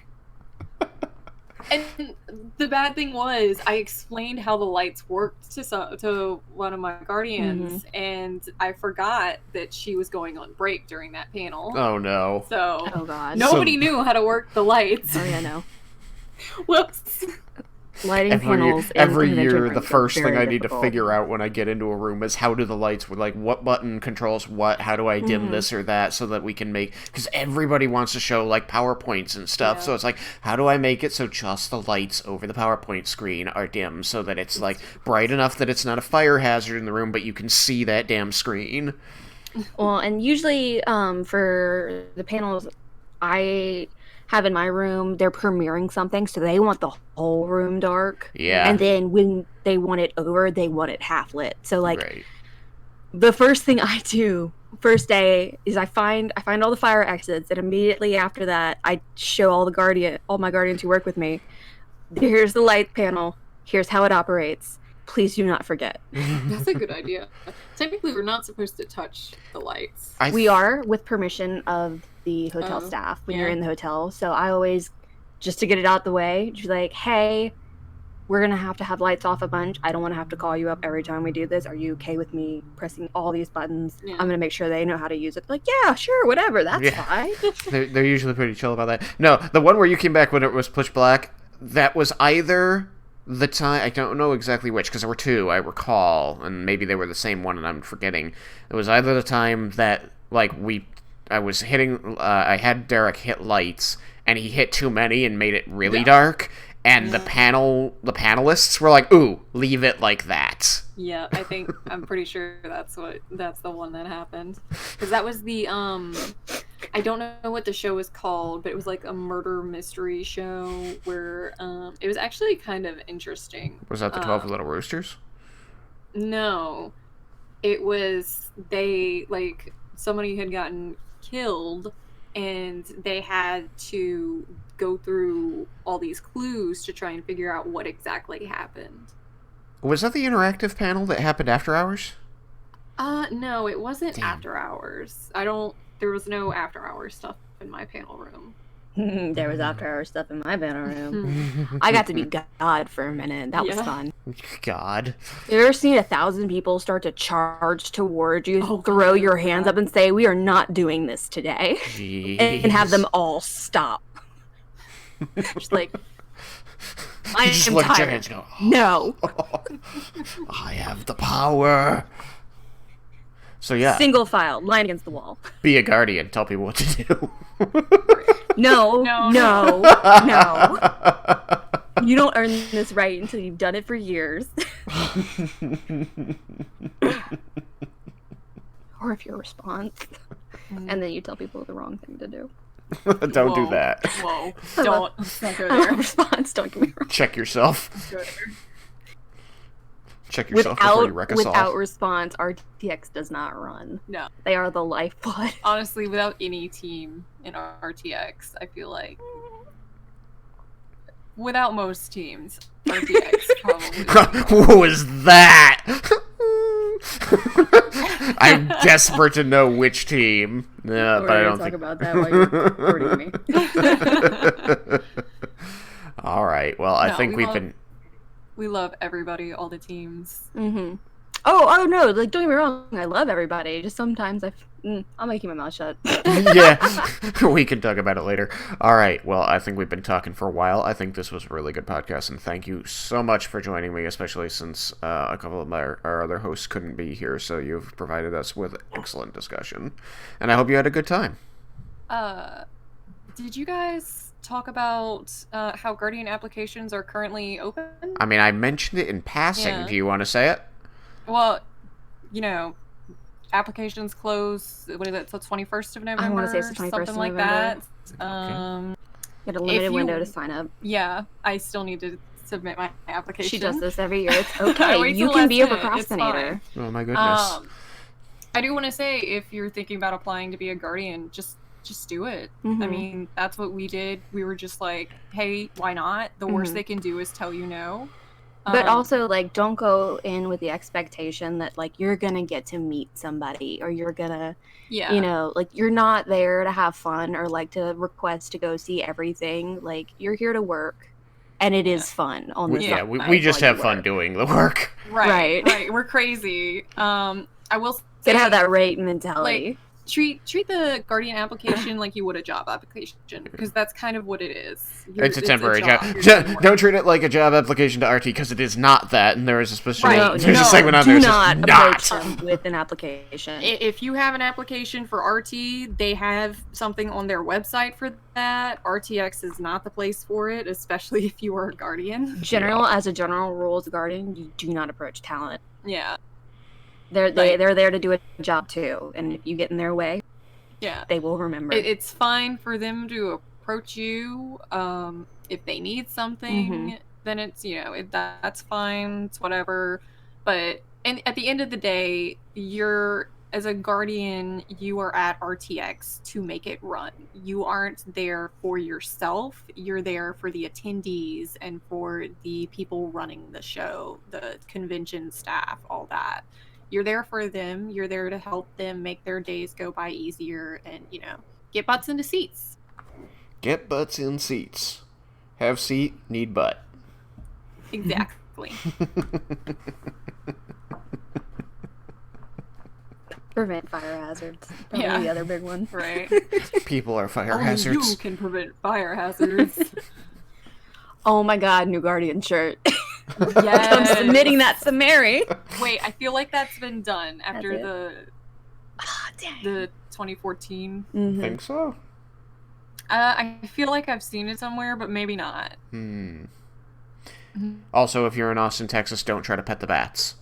And the bad thing was, I explained how the lights worked to one of my guardians, and I forgot that she was going on break during that panel. Oh no. So Oh god. nobody knew how to work the lights. Oh yeah, no. Whoops. Lighting panels. in Every convention year, rooms the are first thing very I need to difficult. figure out when I get into a room is how do the lights, like what button controls what, how do I dim this or that so that we can make, because everybody wants to show like PowerPoints and stuff, so it's like, how do I make it so just the lights over the PowerPoint screen are dim so that it's like bright enough that it's not a fire hazard in the room, but you can see that damn screen. Well, and usually for the panels I have in my room, they're premiering something, so they want the whole room dark. Yeah. And then when they want it over, they want it half lit. So like Right. the first thing I do first day is I find all the fire exits, and immediately after that I show all my guardians who work with me, here's the light panel, here's how it operates. Please do not forget. That's a good idea. Technically, we're not supposed to touch the lights. We are, with permission of the hotel Oh, staff when yeah. you're in the hotel. So I always, just to get it out the way, just be like, hey, we're going to have lights off a bunch. I don't want to have to call you up every time we do this. Are you okay with me pressing all these buttons? Yeah. I'm going to make sure they know how to use it. Like, yeah, sure, whatever. That's Yeah. fine. They're usually pretty chill about that. No, the one where you came back when it was pitch black, that was either the time, I don't know exactly which, because there were two, I recall, and maybe they were the same one and I'm forgetting. It was either the time that, like, I was hitting, I had Derek hit lights, and he hit too many and made it really dark, and the panelists were like, ooh, leave it like that. Yeah, I'm pretty sure that's the one that happened. Because that was the, I don't know what the show was called, but it was like a murder mystery show where, it was actually kind of interesting. Was that the 12 Little Roosters? No. It was, somebody had gotten killed, and they had to go through all these clues to try and figure out what exactly happened. Was that the interactive panel that happened after hours? No, it wasn't Damn. after hours. There was no after hours stuff in my panel room. There was after hour stuff in my banner room. I got to be God for a minute. That was Yeah. fun. God. You ever seen 1,000 people start to charge toward you, Oh, throw God, your hands yeah. up and say, we are not doing this today, and have them all stop? Just like, I You just am look at your tired. hands and go, No. I have the power. So yeah, Single file, line against the wall. be a guardian. Tell people what to do. No, No, no, no. You don't earn this right until you've done it for years. Or if your response, and then you tell people the wrong thing to do. Don't do Whoa. that. Whoa. I Don't love- go I love there. response, don't get me wrong. Check yourself. Go there. Check yourself before you wreck us Without all. response, RTX does not run. No. They are the lifeblood. Honestly, without any team in RTX, I feel like without most teams, RTX probably. Who was that? I'm desperate to know which team. No, We're but I gonna don't talk think. about that while you're recording me. All right. Well, I No, think we we've been. We love everybody, all the teams. Mm-hmm. Oh no! Like, don't get me wrong. I love everybody. Just sometimes I'm gonna keep my mouth shut. Yeah, we can talk about it later. All right. Well, I think we've been talking for a while. I think this was a really good podcast, and thank you so much for joining me, especially since a couple of our other hosts couldn't be here. So you've provided us with excellent discussion, and I hope you had a good time. Did you guys talk about how Guardian applications are currently open? I mean, I mentioned it in passing. Yeah. Do you want to say it? Well, applications close. What is it? So 21st of November. I want to say it's the 21st something of like November. that. You had a limited window to sign up. Yeah, I still need to submit my application. She does this every year. It's I okay. wait You till can last be a minute. It's procrastinator. Oh my goodness. I do want to say, if you're thinking about applying to be a Guardian, just do it. I mean, that's what we did. We were just like, hey, why not? The worst they can do is tell you no. But also, like, don't go in with the expectation that, like, you're gonna get to meet somebody, or you're gonna, like, you're not there to have fun or, like, to request to go see everything. Like, you're here to work, and it is fun on the side. We just have fun doing the work. Right. We're crazy. I will say, gotta have that rate mentality. Like, treat the Guardian application like you would a job application, because that's kind of what it is. It's a temporary job. Don't treat it like a job application to RT, because it is not that, and there is a special there's a segment on there that says approach them with an application. If you have an application for RT, they have something on their website for that. RTX is not the place for it, especially if you are a Guardian. As a general rule, as a Guardian, you do not approach talent. Yeah. They're there to do a job too, and if you get in their way, they will remember. It's fine for them to approach you if they need something. Then it's that's fine. It's whatever. But at the end of the day, as a Guardian, you are at RTX to make it run. You aren't there for yourself. You're there for the attendees and for the people running the show, the convention staff, all that. You're there for them. You're there to help them make their days go by easier and, get butts into seats. Get butts in seats. Have seat, need butt. Exactly. Prevent fire hazards. Probably the other big one. Right. People are fire Only hazards. you can prevent fire hazards. Oh my god, new Guardian shirt. Yes. I'm submitting that to Mary. Wait, I feel like that's been done after the 2014. Think so? I feel like I've seen it somewhere, but maybe not. Also, if you're in Austin, Texas, don't try to pet the bats.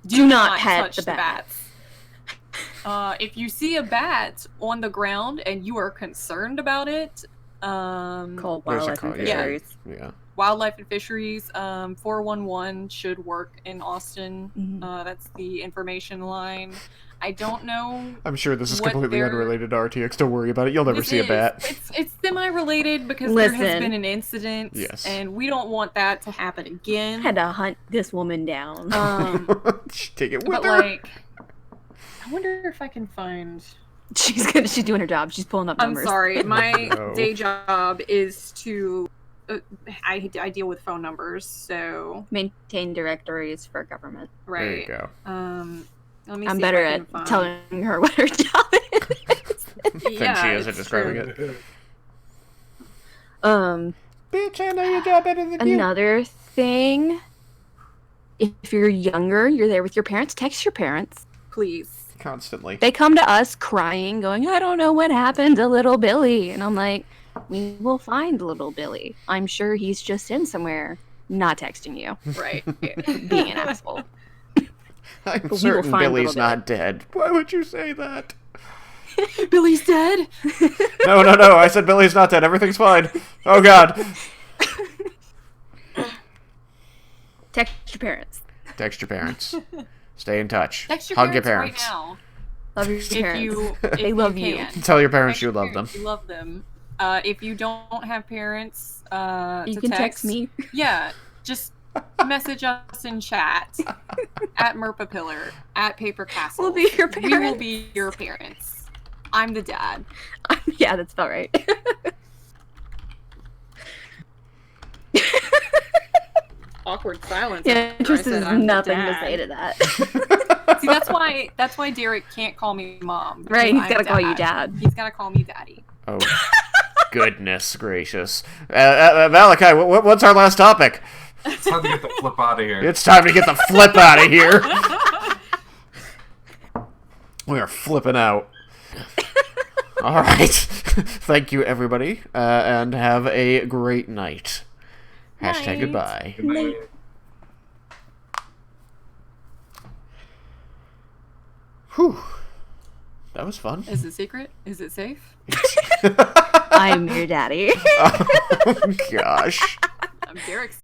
Do not pet touch the bats. If you see a bat on the ground and you are concerned about it, call Wildlife and Fisheries. Yeah. Wildlife and Fisheries, 411 should work in Austin. That's the information line. I don't know. I'm sure this is completely unrelated to RTX. Don't worry about it. You'll never see a bat. It's semi-related because there has been an incident, and we don't want that to happen again. I had to hunt this woman down. Take it with her. I wonder if I can find. She's doing her job. She's pulling up numbers. I'm sorry. My day job is to. I deal with phone numbers, so maintain directories for government. Right. There you go. Let me I'm see better at telling her what her job is. Than she is at describing it. Bitch, I know your job better than you. Another thing, if you're younger, you're there with your parents, text your parents. Please. Constantly. They come to us crying, going, I don't know what happened to little Billy. And I'm like, we will find little Billy. I'm sure he's just in somewhere, not texting you. Right. Being an asshole. I'm certain Billy's not dead. Why would you say that? Billy's dead? No. I said Billy's not dead. Everything's fine. Oh, God. Text your parents. Text your parents. Stay in touch. Text your Hug parents your parents. right now. Love your parents. They love you. Tell your parents you love them. You love them. If you don't have parents, you can text me. Yeah, just message us in chat at Merpapillar, at Paper Castle. We'll be your parents. We will be your parents. I'm the dad. Yeah, that's about right. Awkward silence. Yeah, Tristan has nothing to say to that. See, that's why Derek can't call me mom. because Right, he's I'm gotta call you dad. He's gotta call me daddy. Oh, goodness gracious. Malachi, what's our last topic? It's time to get the flip out of here. It's time to get the flip out of here. We are flipping out. All right. Thank you, everybody, and have a great night. Hashtag Night. goodbye. Good night. Whew. That was fun. Is it secret? Is it safe? I'm your daddy. Oh, gosh. I'm Derek's